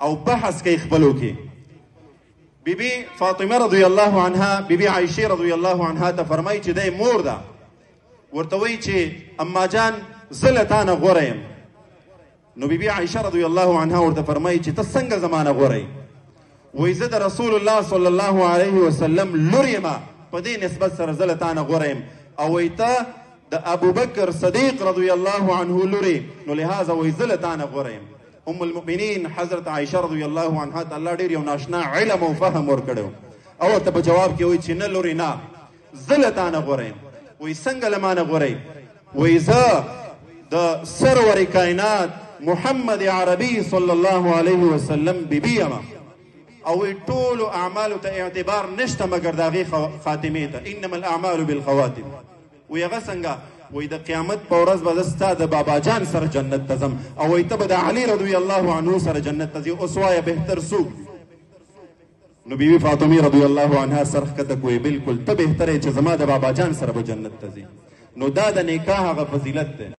او بحث کوي خپلو کې. بیبي فاطمه رضی الله عنها بیبي عایشې رضی الله عنها ته فرمایي چې دی مور ده، ورته وایي چې اما جان زه له تا نه غوره یم. نو بیبي عایشه رضی الله عنها ورته فرمایي چې ته څنګه زما نه غوره یې؟ وایي زه د رسول الله صلی الله علیه وسلم لور یمه، په دې نسبت سره زه له تا نه غوره یم. او وایي ته د ابوبکر صدیق رضی الله عنه لوري، نو لهذا وایي زه له تا نه غوره یم. ام المؤمنین حضرت عایشه رضی الله عنها ته الله ډېر یو ناشنا علم او فهم ورکړی او ورته په جواب کې وایي چې نه لورې نه، زه له تا نه غوره یم. وایي څنګه له ما نه غوره یې؟ وایي زه د سرور کائنات محمد عربي صلی الله علیه وسلم بیبي یم، او وایي ټولو اعمالو ته اعتبار نشته مګر د هغې خاتمې ته، انما الاعمال بالخواتم. وایي هغه څنګه؟ وایي د قیامت په ورځ به زه ستا د بابا جان سره جنت ته ځم، او وایي ته به د علي رضی الله عنه سره جنت ته ځې. اوس وایه بهتر څوک؟ نو بیبي فاطمه رضی الله عنها سر ښکته کوي بلکل ته بهتر یې چې زما د بابا جان سره به جنت ته ځې. نو دا د نکاح هغه فضیلت دی.